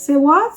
Say what?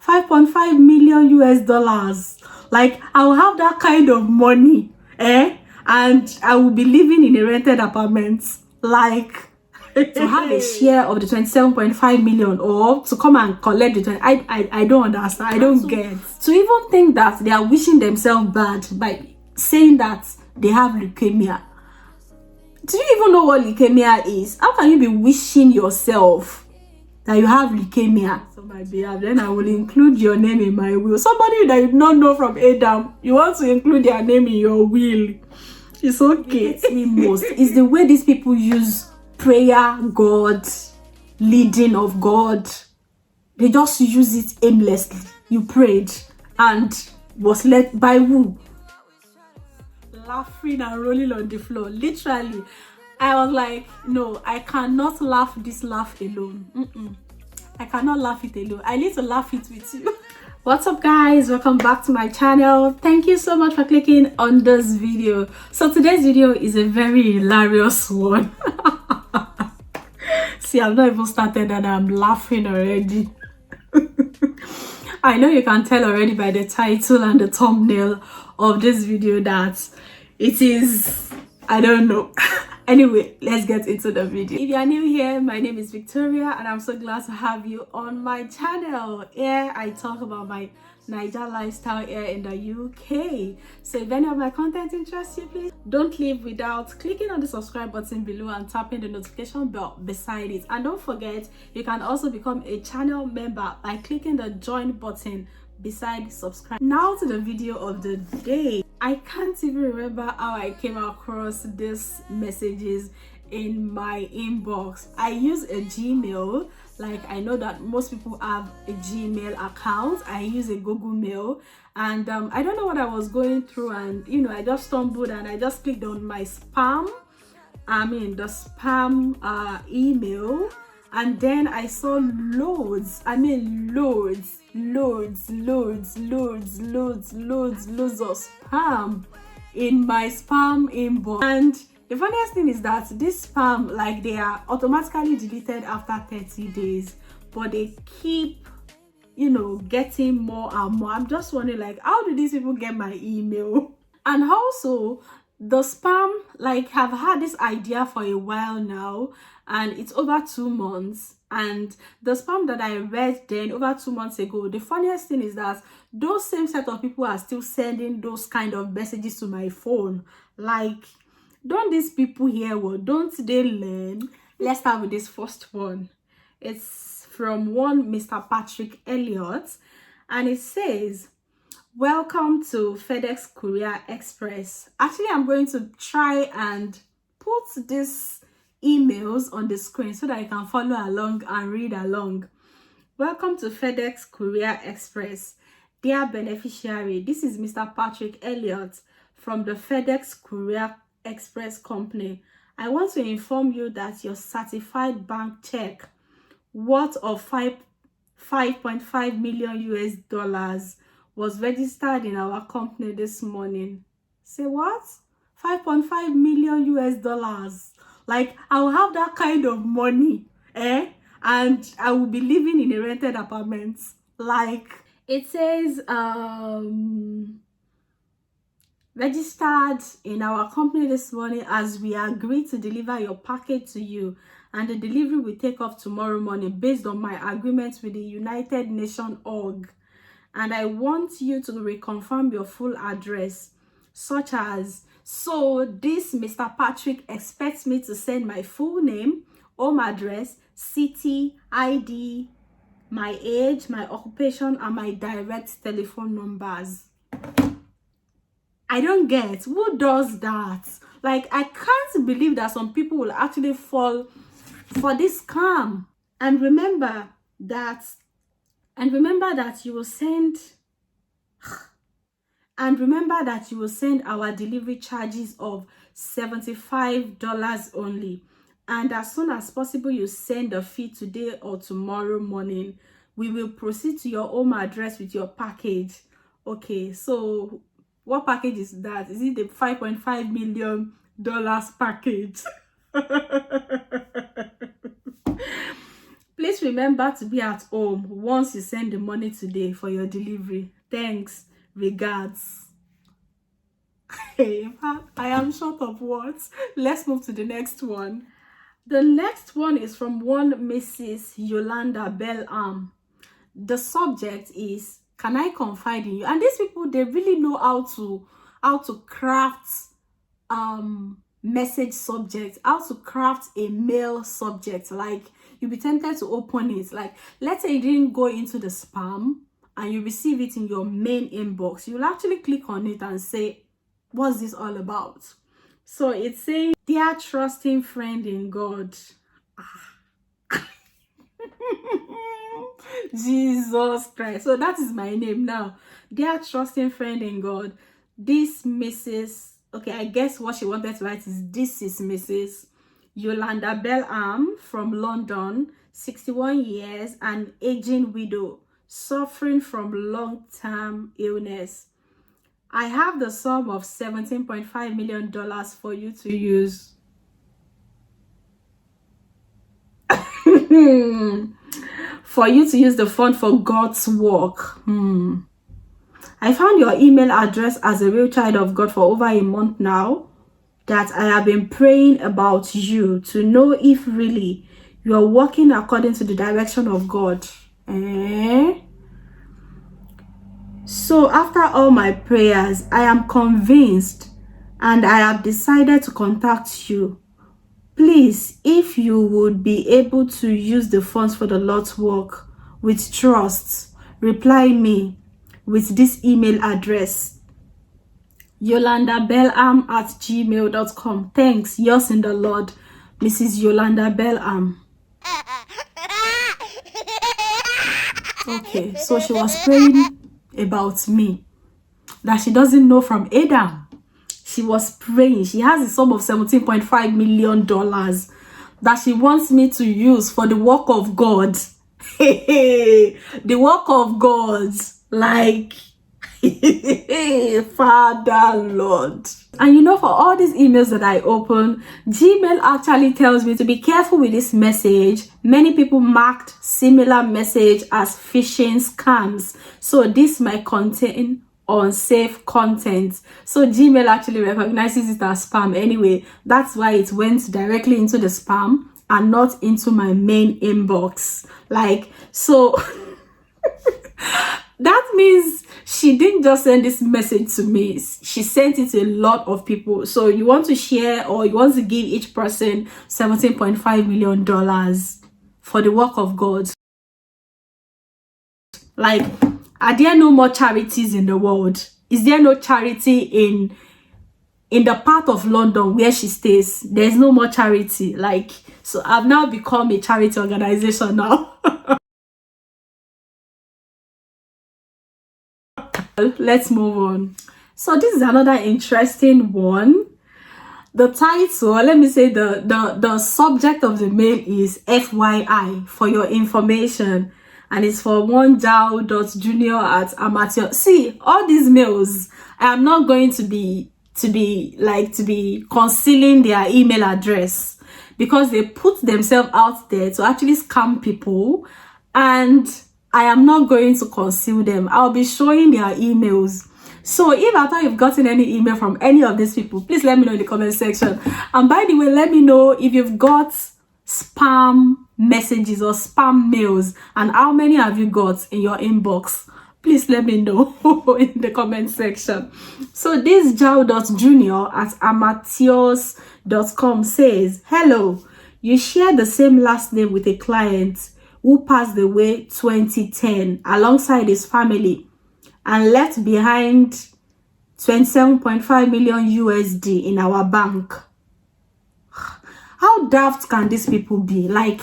5.5 million US dollars. Like, I will have that kind of money, and I will be living in a rented apartment. Like, to have a share of the 27.5 million, or to come and collect the 20, I don't understand. I don't get. To even think that they are wishing themselves bad by saying that they have leukemia. Do you even know what leukemia is? How can you be wishing yourself that you have leukemia? So my behalf, then I will include your name in my will. Somebody that you do not know from Adam, you want to include their name in your will. It's okay. What me most is the way these people use prayer, God, leading of God. They just use it aimlessly. You prayed and was led by who? Laughing and rolling on the floor. Literally, I was like, no, I cannot laugh this laugh alone. I cannot laugh it alone. I need to laugh it with you. What's up, guys? Welcome back to my channel. Thank you so much for clicking on this video. So today's video is a very hilarious one. See, I've not even started and I'm laughing already. I know you can tell already by the title and the thumbnail of this video that it is, I don't know. Anyway, let's get into the video. If you are new here, my name is Victoria and I'm so glad to have you on my channel. Here I talk about my Niger lifestyle here in the UK. So if any of my content interests you, please don't leave without clicking on the subscribe button below and tapping the notification bell beside it. And don't forget, you can also become a channel member by clicking the join button beside subscribe. Now to the video of the day. I can't even remember how I came across these messages in my inbox. I use a Gmail. Like, I know that most people have a Gmail account. I use a Google Mail, and I don't know what I was going through, and I just stumbled and I just clicked on my spam, the spam email, and then I saw loads of spam in my spam inbox. And the funniest thing is that this spam, like, they are automatically deleted after 30 days, but they keep getting more and more. I'm just wondering, like, how do these people get my email? And also, the spam, like, have had this idea for a while now, and it's over 2 months. And the spam that I read then over 2 months ago, the funniest thing is that those same set of people are still sending those kind of messages to my phone. Like, don't these people here, well, don't they learn? Let's start with this first one. It's from one Mr. Patrick Elliott, and it says, "Welcome to FedEx Courier Express." Actually, I'm going to try and put these emails on the screen so that you can follow along and read along. "Welcome to FedEx Courier Express. Dear beneficiary, this is Mr. Patrick Elliott from the FedEx Courier Express company. I want to inform you that your certified bank check worth of 5.5 million US dollars was registered in our company this morning." Say what? 5.5 million US dollars. Like, I will have that kind of money, and I will be living in a rented apartment. Like, it says registered in our company this morning as we agreed to deliver your package to you, and the delivery will take off tomorrow morning based on my agreement with the United Nations org. And I want you to reconfirm your full address, such as, so this Mr. Patrick expects me to send my full name, home address, city, ID, my age, my occupation, and my direct telephone numbers. I don't get, who does that? Like, I can't believe that some people will actually fall for this scam. And remember that you will send our delivery charges of $75 only. And as soon as possible, you send the fee today or tomorrow morning. We will proceed to your home address with your package. Okay, so what package is that? Is it the $5.5 million package? Please remember to be at home once you send the money today for your delivery. Thanks. Regards. Hey, I am short of words. Let's move to the next one. The next one is from one Mrs. Yolanda Bellam. The subject is, can I confide in you? And these people, they really know how to craft message subject, how to craft a mail subject. Like, you'll be tempted to open it. Like, let's say you didn't go into the spam and you receive it in your main inbox. You'll actually click on it and say, what's this all about? So it's saying, dear trusting friend in God. Jesus Christ. So that is my name now. Dear trusting friend in God. This Mrs. Okay, I guess what she wanted to write is, this is Mrs. Yolanda Bellam from London, 61 years, an aging widow, suffering from long-term illness. I have the sum of $17.5 million for you to use. For you to use the fund for God's work. I found your email address as a real child of God for over a month now, that I have been praying about you to know if really you are walking according to the direction of God. So after all my prayers, I am convinced and I have decided to contact you. Please, if you would be able to use the funds for the Lord's work with trust, reply me with this email address, yolandabellam@gmail.com. Thanks, yours in the Lord, Mrs. Yolanda Bellam. Okay, so she was praying about me, that she doesn't know from Adam. She was praying. She has a sum of $17.5 million that she wants me to use for the work of God. The work of God. Like, Father, Lord. And you know, for all these emails that I open, Gmail actually tells me to be careful with this message. Many people marked similar message as phishing scams. So this might contain unsafe content. So Gmail actually recognizes it as spam anyway. That's why it went directly into the spam and not into my main inbox. Like, so that means she didn't just send this message to me, she sent it to a lot of people. So you want to share, or you want to give each person $17.5 million for the work of God. Like, are there no more charities in the world? Is there no charity in the part of London where she stays? There's no more charity. Like, so I've now become a charity organization now. Let's move on. So this is another interesting one. The title, let me say the subject of the mail is FYI, for your information. And it's for one jao.junior@amateur. See, all these mails, I am not going to be concealing their email address, because they put themselves out there to actually scam people, and I am not going to conceal them. I'll be showing their emails. So if after you've gotten any email from any of these people, please let me know in the comment section. And by the way, let me know if you've got spam messages or spam mails, and how many have you got in your inbox. Please let me know in the comment section. So this jao.junior@amateurs.com says, hello, you share the same last name with a client who passed away 2010 alongside his family and left behind 27.5 million USD in our bank. How daft can these people be? Like,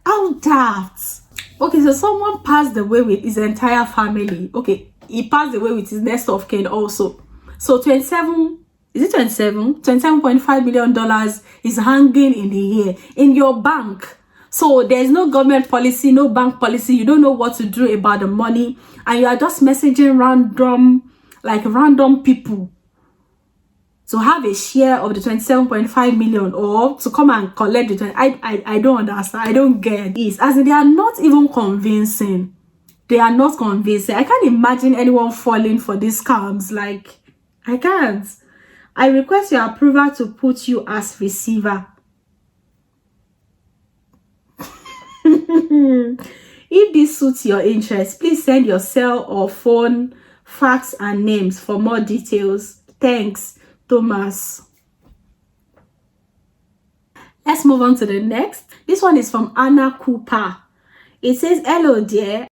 how daft? Okay, so someone passed away with his entire family. Okay, he passed away with his next of kin also. So 27.5 million dollars is hanging in the air in your bank. So there's no government policy, no bank policy. You don't know what to do about the money, and you are just messaging random people. to have a share of the 27.5 million or to come and collect the 20. I don't understand. I don't get this. As in, they are not even convincing. They are not convincing. I can't imagine anyone falling for these scams. Like, I can't. I request your approval to put you as receiver. If this suits your interest, please send your cell or phone, fax, and names for more details. Thanks, Thomas. Let's move on to the next. This one is from Anna Cooper. It says, hello dear.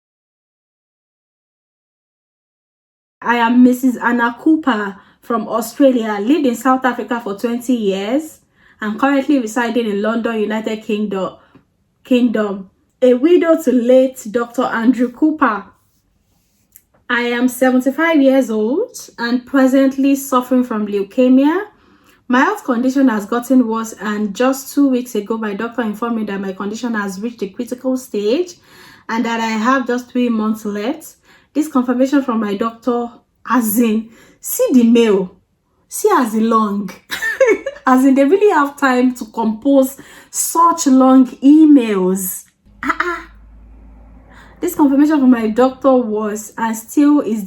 I am Mrs. Anna Cooper from Australia. Lived in South Africa for 20 years. I'm currently residing in London, United Kingdom. A widow to late Dr. Andrew Cooper. I am 75 years old and presently suffering from leukemia. My health condition has gotten worse, and just 2 weeks ago, my doctor informed me that my condition has reached a critical stage and that I have just 3 months left. This confirmation from my doctor, as in, see the mail, see as in long. As in, they really have time to compose such long emails. This confirmation from my doctor was and still is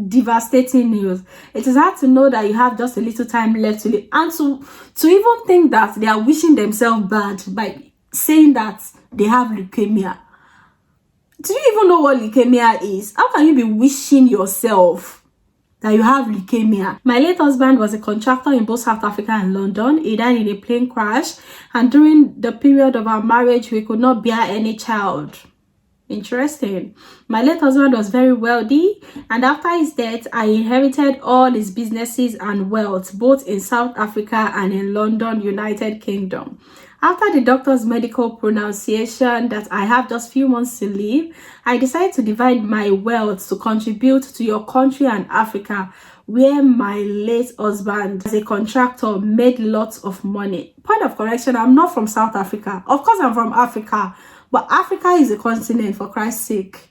devastating news. It is hard to know that you have just a little time left to live, and to even think that they are wishing themselves bad by saying that they have leukemia. Do you even know what leukemia is? How can you be wishing yourself that you have leukemia? My late husband was a contractor in both South Africa and London. He died in a plane crash, and during the period of our marriage, we could not bear any child. Interesting. My late husband was very wealthy, and after his death, I inherited all his businesses and wealth, both in South Africa and in London, United Kingdom. After the doctor's medical pronunciation that I have just few months to live, I decided to divide my wealth to contribute to your country and Africa, where my late husband, as a contractor, made lots of money. Point of correction, I'm not from South Africa. Of course, I'm from Africa. But Africa is a continent, for Christ's sake.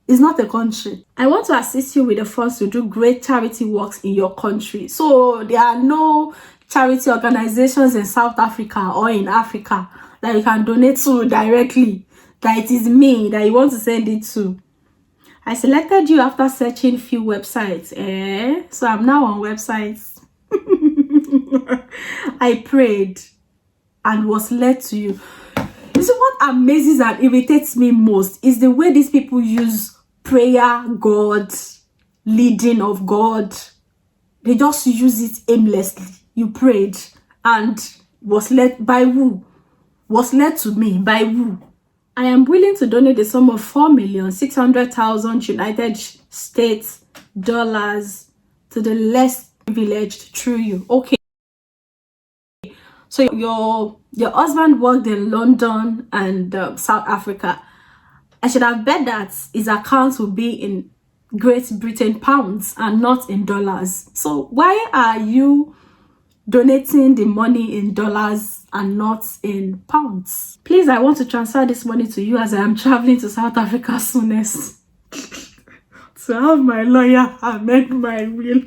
It's not a country. I want to assist you with the funds to do great charity works in your country. So there are no charity organizations in South Africa or in Africa that you can donate to directly. That it is me that you want to send it to. I selected you after searching few websites. So I'm now on websites. I prayed and was led to you. You see, what amazes and irritates me most is the way these people use prayer, God, leading of God. They just use it aimlessly. You prayed and was led by who? Was led to me by who? I am willing to donate the sum of $4,600,000 United States dollars to the less privileged through you. Okay. So your husband worked in London and South Africa. I should have bet that his accounts will be in Great Britain pounds and not in dollars. So why are you donating the money in dollars and not in pounds? Please, I want to transfer this money to you as I am traveling to South Africa soonest. To have my lawyer amend my will.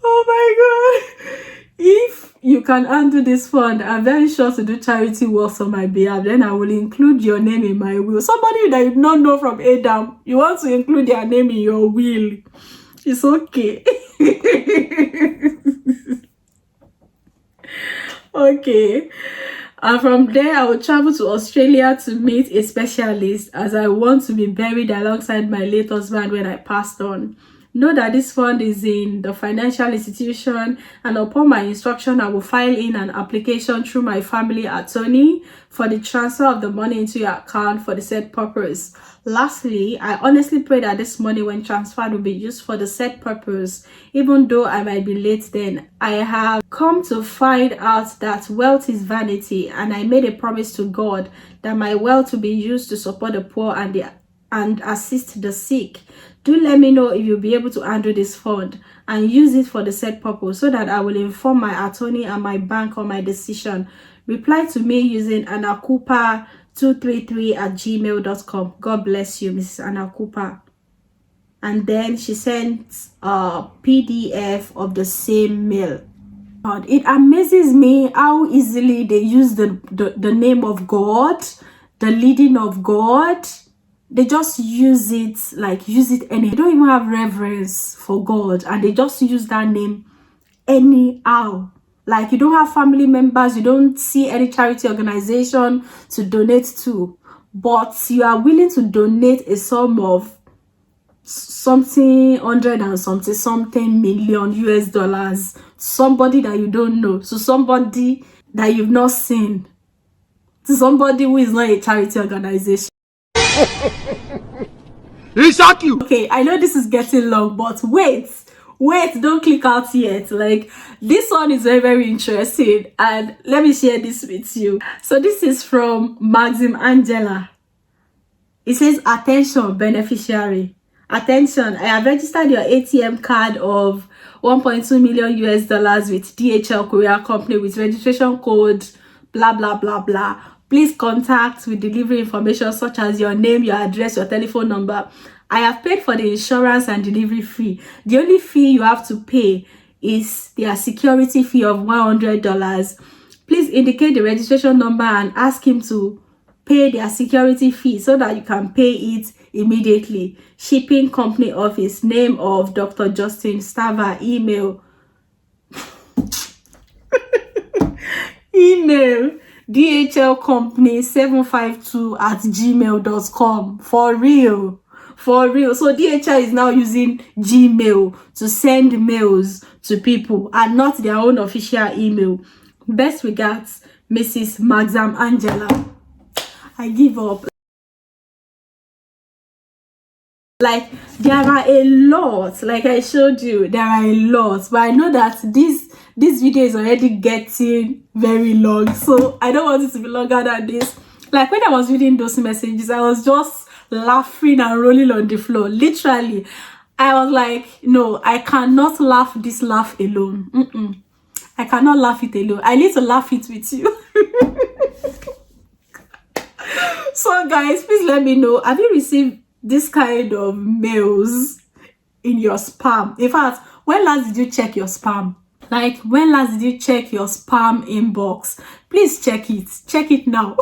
Oh my God. If you can undo this fund, I'm very sure to do charity works on my behalf. Then I will include your name in my will. Somebody that you do not know from Adam, you want to include their name in your will. It's okay. Okay. And from there, I will travel to Australia to meet a specialist, as I want to be buried alongside my late husband when I passed on. Know that this fund is in the financial institution, and upon my instruction, I will file in an application through my family attorney for the transfer of the money into your account for the said purpose. Lastly, I honestly pray that this money, when transferred, will be used for the said purpose, even though I might be late then. I have come to find out that wealth is vanity, and I made a promise to God that my wealth will be used to support the poor and assist the sick. Do let me know if you'll be able to handle this fund and use it for the said purpose, so that I will inform my attorney and my bank on my decision. Reply to me using anakupa233@gmail.com. God bless you, Mrs. Anna Cooper. and then she sent a PDF of the same mail. God, it amazes me how easily they use the name of God, the leading of God. They just use it any. They don't even have reverence for God, and they just use that name anyhow. Like, you don't have family members, you don't see any charity organization to donate to, but you are willing to donate a sum of something hundred and something million US dollars, somebody that you don't know, to somebody that you've not seen, to somebody who is not a charity organization. Okay, I know this is getting long, but wait, don't click out yet. Like, this one is very, very interesting, and let me share this with you. So this is from Maxim Angela. It says, attention beneficiary, attention, I have registered your ATM card of 1.2 million US dollars with DHL Courier Company with registration code blah blah blah blah. Please contact with delivery information such as your name, your address, your telephone number. I have paid for the insurance and delivery fee. The only fee you have to pay is their security fee of $100. Please indicate the registration number and ask him to pay their security fee so that you can pay it immediately. Shipping company office, name of Dr. Justin Stava, email DHL company 752@gmail.com. For real. So DHL is now using Gmail to send mails to people and not their own official email. Best regards, Mrs. Maxam Angela. I give up. Like, there are a lot, like I showed you, there are a lot, but I know that this video is already getting very long, so I don't want it to be longer than this. Like, when I was reading those messages, I was just laughing and rolling on the floor. Literally, I was like, no, I cannot laugh this laugh alone. I cannot laugh it alone. I need to laugh it with you. So guys, please let me know, have you received this kind of mails in your spam? In fact, when last did you check your spam? Like, when last did you check your spam inbox? Please check it now.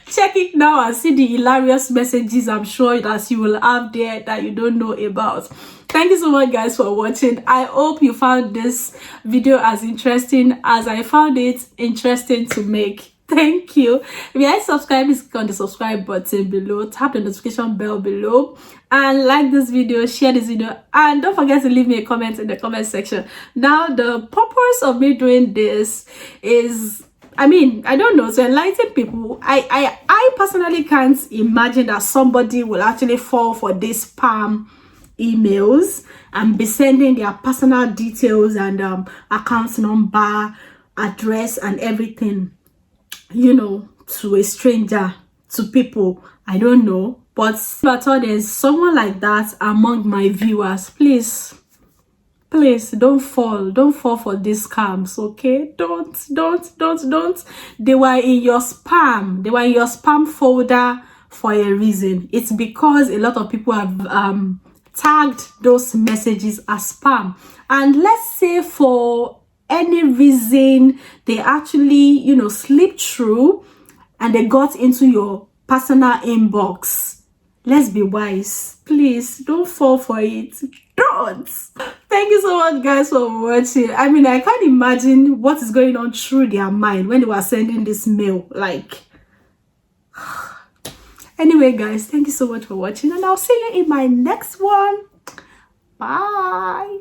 Check it now and see the hilarious messages I'm sure that you will have there that you don't know about. Thank you so much guys for watching. I hope you found this video as interesting as I found it interesting to make. Thank you. If you haven't subscribed, please click on the subscribe button below, tap the notification bell below, and like this video, share this video, and don't forget to leave me a comment in the comment section. Now, the purpose of me doing this is, I mean, I don't know, to enlighten people. I personally can't imagine that somebody will actually fall for these spam emails and be sending their personal details and account number, address, and everything, you know, to a stranger, to people I don't know. But if at all there's someone like that among my viewers, please don't fall for these scams, okay? Don't. They were in your spam folder for a reason. It's because a lot of people have tagged those messages as spam, and let's say for any reason they actually, you know, slipped through and they got into your personal inbox. Let's be wise. Please don't fall for it. Don't. Thank you so much guys for watching. I mean, I can't imagine what is going on through their mind when they were sending this mail. Like, anyway guys, thank you so much for watching, and I'll see you in my next one. Bye.